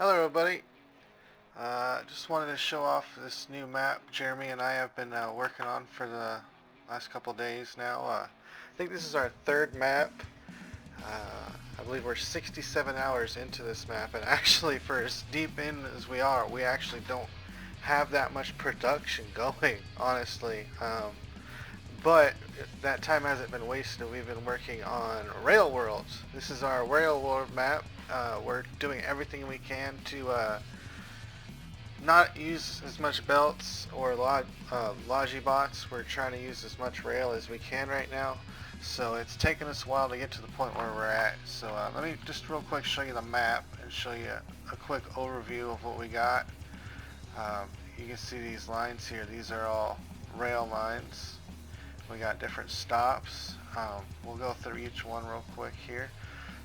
Hello everybody. Just wanted to show off this new map Jeremy and I have been working on for the last couple days now. I think this is our third map. I believe we're 67 hours into this map, and actually for as deep in as we are, we actually don't have that much production going, honestly. But that time hasn't been wasted. We've been working on Railworld. This is our Railworld map. We're doing everything we can to not use as much belts or logi bots. We're trying to use as much rail as we can right now. So it's taken us a while to get to the point where we're at. So let me just real quick show you the map and show you a quick overview of what we got. You can see these lines here. These are all rail lines. We got different stops. We'll go through each one real quick here.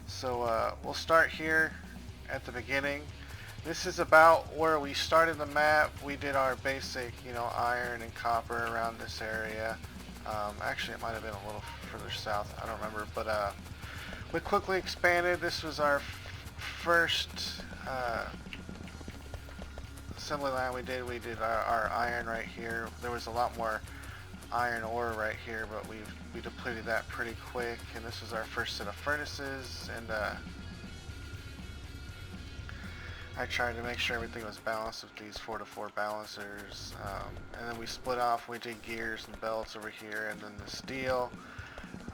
So we'll start here at the beginning. This is about where we started the map. We did our basic, iron and copper around this area. Actually, it might have been a little further south. I don't remember, but we quickly expanded. This was our first assembly line we did. We did our iron right here. There was a lot more iron ore right here, but we depleted that pretty quick. And this was our first set of furnaces, and I tried to make sure everything was balanced with these 4-to-4 balancers, and then we split off. We did gears and belts over here, and then the steel,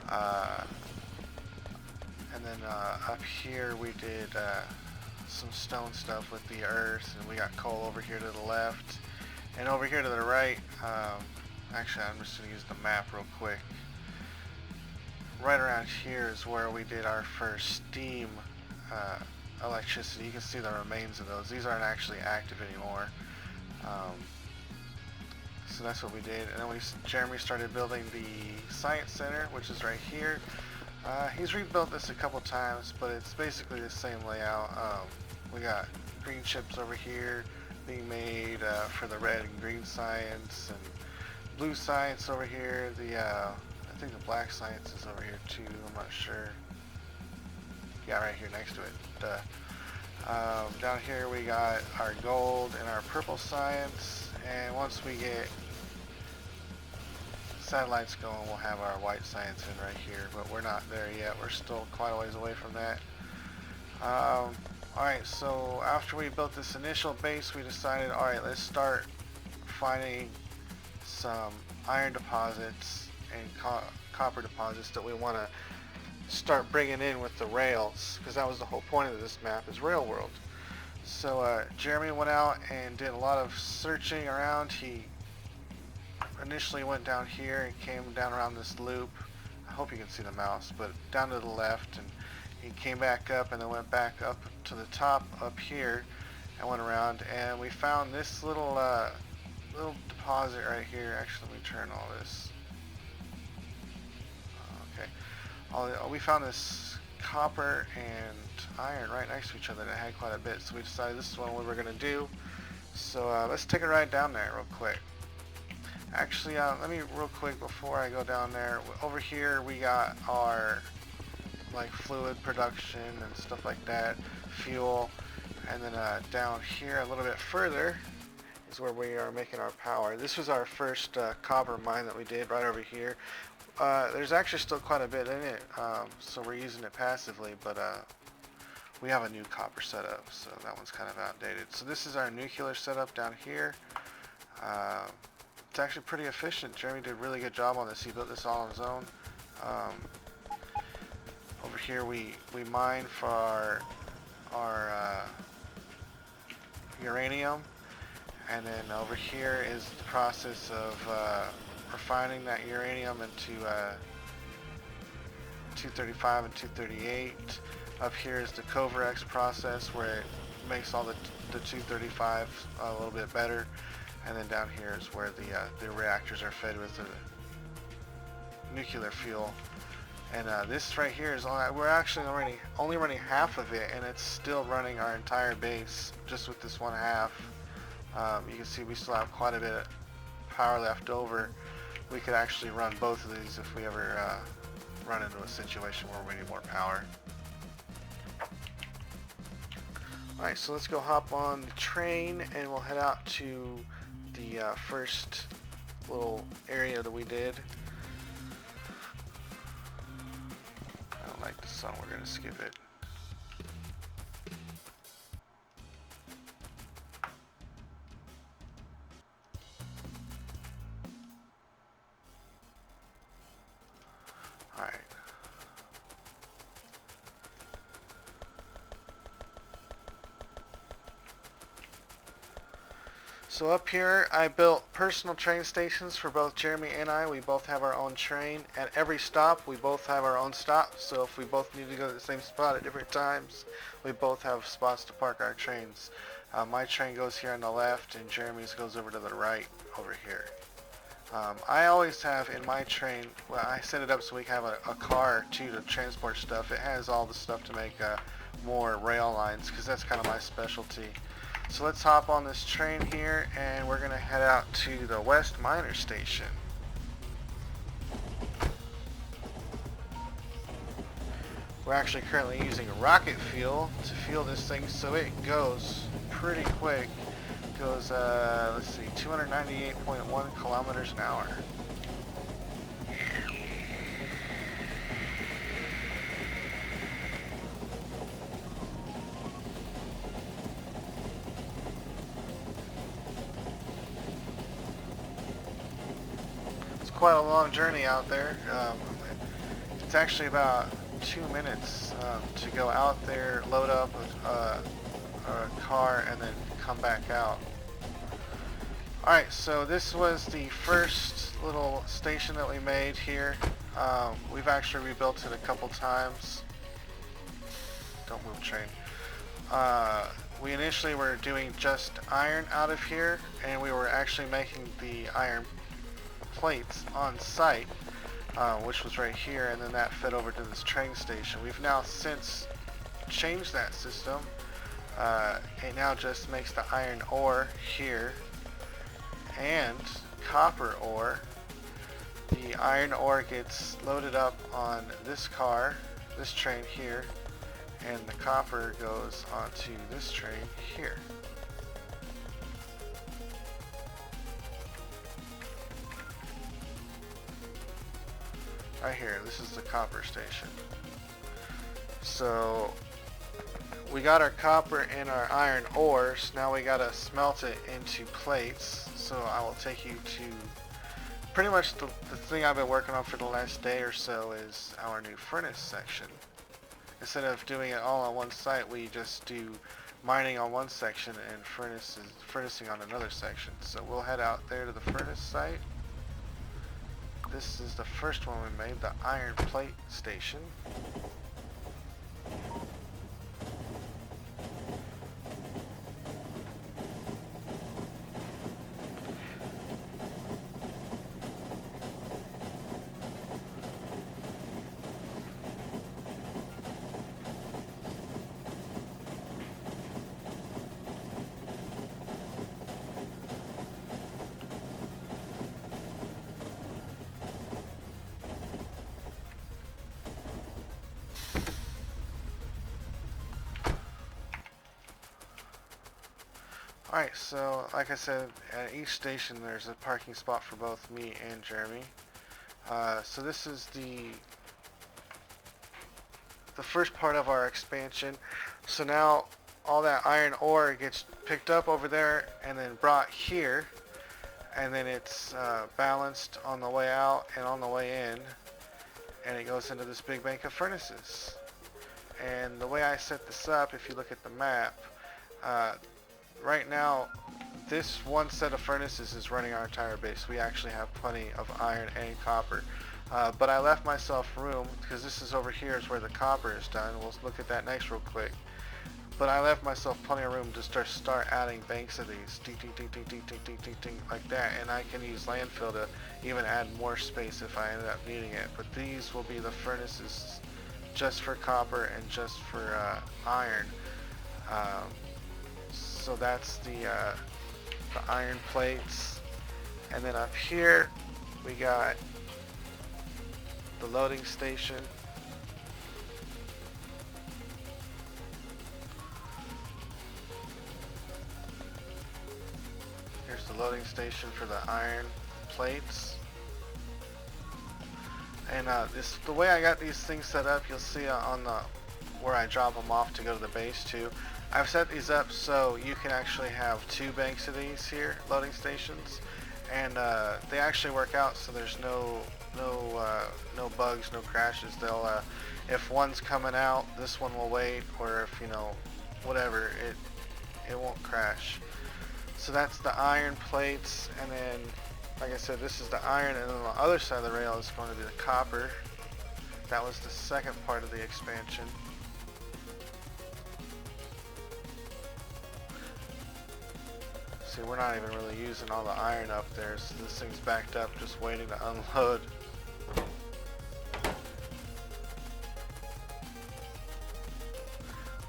and then up here we did some stone stuff with the earth, and we got coal over here to the left, and over here to the right. Actually, I'm just going to use the map real quick. Right around here is where we did our first steam electricity. You can see the remains of those. These aren't actually active anymore. So that's what we did. And then Jeremy started building the science center, which is right here. He's rebuilt this a couple times, but it's basically the same layout. We got green chips over here being made for the red and green science, and blue science over here. I think the black science is over here too. I'm not sure. Yeah, right here next to it. Down here we got our gold and our purple science, and once we get satellites going, we'll have our white science in right here, but we're not there yet. We're still quite a ways away from that. Alright, so after we built this initial base, we decided, alright, let's start finding some iron deposits and copper deposits that we want to start bringing in with the rails, because that was the whole point of this map, is Railworld. So Jeremy went out and did a lot of searching around. He initially went down here and came down around this loop. I hope you can see the mouse, but down to the left, and he came back up and then went back up to the top up here and went around, and we found this little deposit right here. Actually, let me turn all this. Okay. We found this copper and iron right next to each other that had quite a bit, so we decided this is what we were going to do. So let's take a ride down there real quick. Actually, let me real quick before I go down there. Over here we got our fluid production and stuff like that, fuel, and then down here a little bit further is where we are making our power. This was our first copper mine that we did right over here. There's actually still quite a bit in it, so we're using it passively, but we have a new copper setup, so that one's kind of outdated. So this is our nuclear setup down here. It's actually pretty efficient. Jeremy did a really good job on this. He built this all on his own. Over here we mine for our uranium, and then over here is the process of refining that uranium into 235 and 238. Up here is the Coverex process, where it makes all the 235 a little bit better, and then down here is where the reactors are fed with the nuclear fuel. And this right here is we're actually only running half of it, and it's still running our entire base just with this one half. You can see we still have quite a bit of power left over. We could actually run both of these if we ever run into a situation where we need more power. Alright, so let's go hop on the train and we'll head out to the first little area that we did. I don't like this song, we're gonna skip it. Alright. So up here, I built personal train stations for both Jeremy and I. We both have our own train. At every stop, we both have our own stop. So if we both need to go to the same spot at different times, we both have spots to park our trains. My train goes here on the left, and Jeremy's goes over to the right over here. I always have in my train, well, I set it up so we can have a car too to transport stuff. It has all the stuff to make more rail lines, because that's kind of my specialty. So let's hop on this train here and we're going to head out to the West Minor Station. We're actually currently using rocket fuel to fuel this thing, so it goes pretty quick. It goes, let's see, 298.1 kilometers an hour. Quite a long journey out there. It's actually about 2 minutes to go out there, load up a car, and then come back out. Alright, so this was the first little station that we made here. We've actually rebuilt it a couple times. Don't move, train. We initially were doing just iron out of here, and we were actually making the iron plates on site, which was right here, and then that fed over to this train station. We've now since changed that system. It now just makes the iron ore here and copper ore. The iron ore gets loaded up on this car, this train here, and the copper goes onto this train here. Right here, this is the copper station. So we got our copper and our iron ores. Now we gotta smelt it into plates. So I will take you to pretty much the thing I've been working on for the last day or so is our new furnace section. Instead of doing it all on one site, we just do mining on one section and furnacing on another section. So we'll head out there to the furnace site. This is the first one we made, the iron plate station. Alright, so like I said, at each station there's a parking spot for both me and Jeremy. So this is the first part of our expansion. So now all that iron ore gets picked up over there and then brought here, and then it's balanced on the way out and on the way in, and it goes into this big bank of furnaces. And the way I set this up, if you look at the map, right now, this one set of furnaces is running our entire base. We actually have plenty of iron and copper. But I left myself room, because this is over here is where the copper is done. We'll look at that next real quick. But I left myself plenty of room to start adding banks of these. Ding, ding, ding, ding, ding, ding, ding, ding, ding, like that. And I can use landfill to even add more space if I ended up needing it. But these will be the furnaces just for copper and just for iron. So that's the iron plates, and then up here we got the loading station. loading station for the iron plates. And the way I got these things set up, you'll see on the where I drop them off to go to the base too. I've set these up so you can actually have 2 banks of these here, loading stations, and they actually work out so there's no bugs, no crashes. They'll if one's coming out, this one will wait, or if whatever, it won't crash. So that's the iron plates, and then like I said, this is the iron, and then on the other side of the rail is going to be the copper. That was the second part of the expansion. See, we're not even really using all the iron up there, so this thing's backed up just waiting to unload.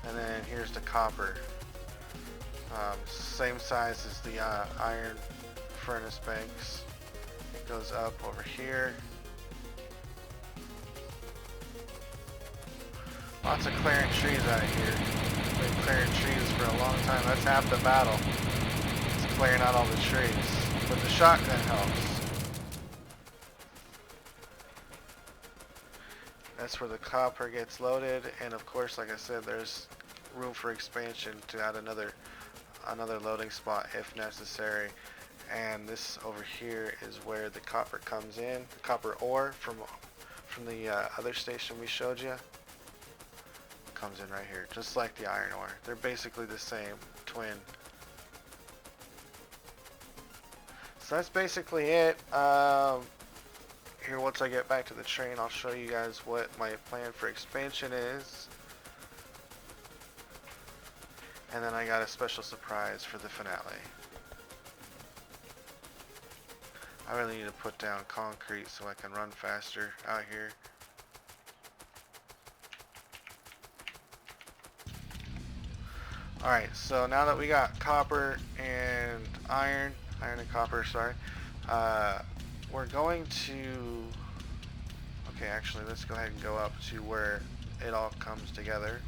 And then here's the copper. Same size as the iron furnace banks. It goes up over here. Lots of clearing trees out here. Been clearing trees for a long time. That's half the battle. It's clearing out all the trees. But the shotgun helps. That's where the copper gets loaded, and of course, like I said, there's room for expansion to add another loading spot if necessary. And this over here is where the copper comes in, the copper ore from the other station we showed you. Comes in right here, just like the iron ore. They're basically the same, twin. So that's basically it. Here, once I get back to the train, I'll show you guys what my plan for expansion is. And then I got a special surprise for the finale. I really need to put down concrete so I can run faster out here. Alright, so now that we got copper and iron and copper, sorry, we're going to, okay, actually let's go ahead and go up to where it all comes together.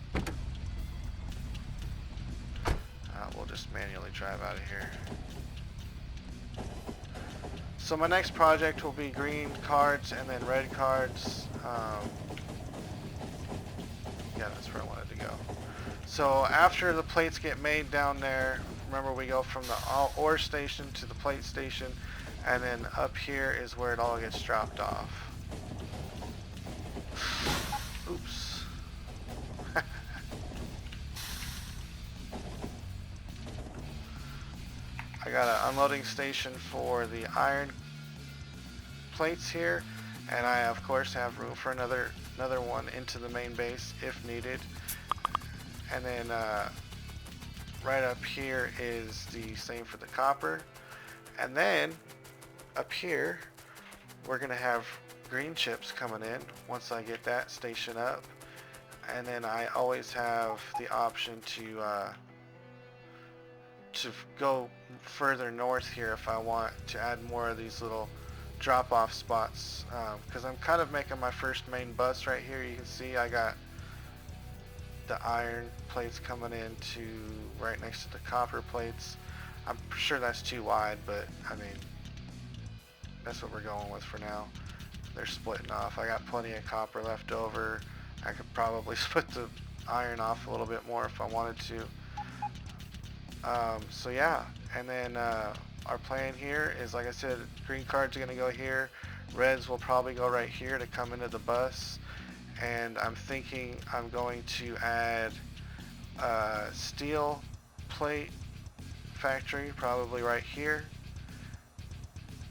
We'll just manually drive out of here. So my next project will be green cards and then red cards. Yeah, that's where I wanted to go. So after the plates get made down there, remember we go from the ore station to the plate station, and then up here is where it all gets dropped off. Oops. I got an unloading station for the iron plates here, and I of course have room for another one into the main base if needed. And then right up here is the same for the copper. And then up here we're gonna have green chips coming in once I get that station up. And then I always have the option to go further north here if I want to add more of these little drop-off spots, because I'm kind of making my first main bus right here. You can see I got the iron plates coming in to right next to the copper plates. I'm sure that's too wide, but I mean, that's what we're going with for now. They're splitting off. I got plenty of copper left over. I could probably split the iron off a little bit more if I wanted to. So yeah, and then our plan here is, like I said, green cards are going to go here. Reds will probably go right here to come into the bus. And I'm thinking I'm going to add a steel plate factory probably right here.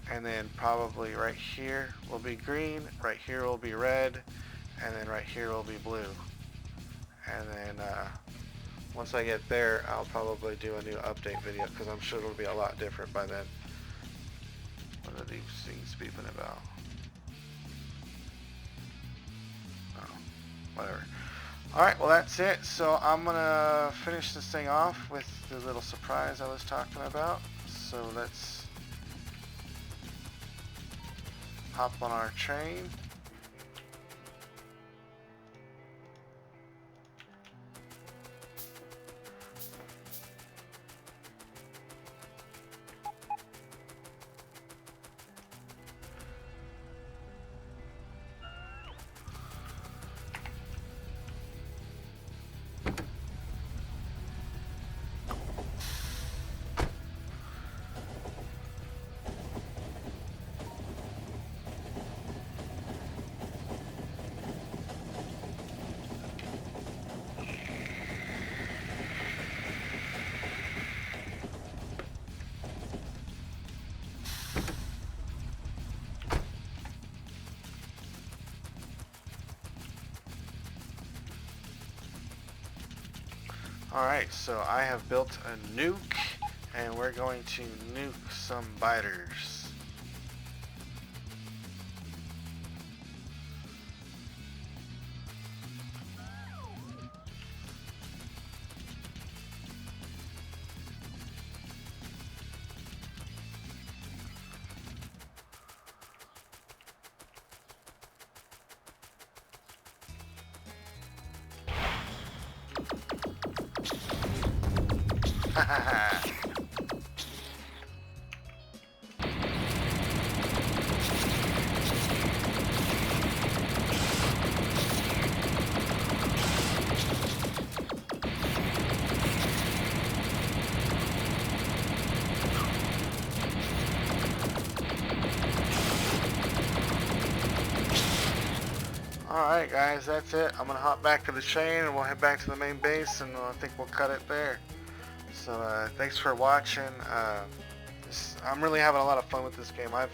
And then probably right here will be green, right here will be red, and then right here will be blue. And then once I get there, I'll probably do a new update video because I'm sure it'll be a lot different by then. What are these things beeping about? Oh, whatever. Alright, well that's it. So I'm gonna finish this thing off with the little surprise I was talking about. So let's hop on our train. Alright, so I have built a nuke, and we're going to nuke some biters. Alright guys, that's it. I'm gonna hop back to the train and we'll head back to the main base, and I think we'll cut it there. So thanks for watching. I'm really having a lot of fun with this game. I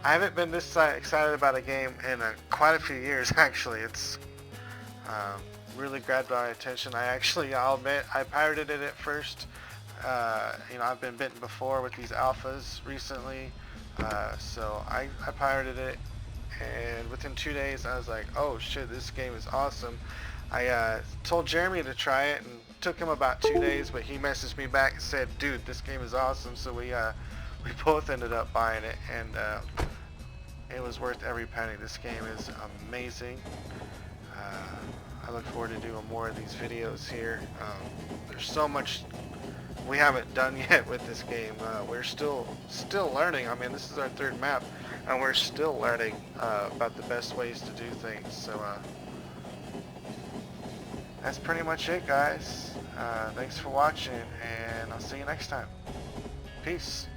haven't been this excited about a game in quite a few years actually. It's really grabbed my attention. I'll admit, I pirated it at first. You know, I've been bitten before with these alphas recently, so I pirated it, and within 2 days I was like, oh shit, this game is awesome. I told Jeremy to try it, and took him about 2 days, but he messaged me back and said, dude, this game is awesome. So we both ended up buying it, and it was worth every penny. This game is amazing. I look forward to doing more of these videos here. There's so much we haven't done yet with this game. We're still learning. I mean, this is our third map, and we're still learning about the best ways to do things. So that's pretty much it, guys. Thanks for watching, and I'll see you next time. Peace.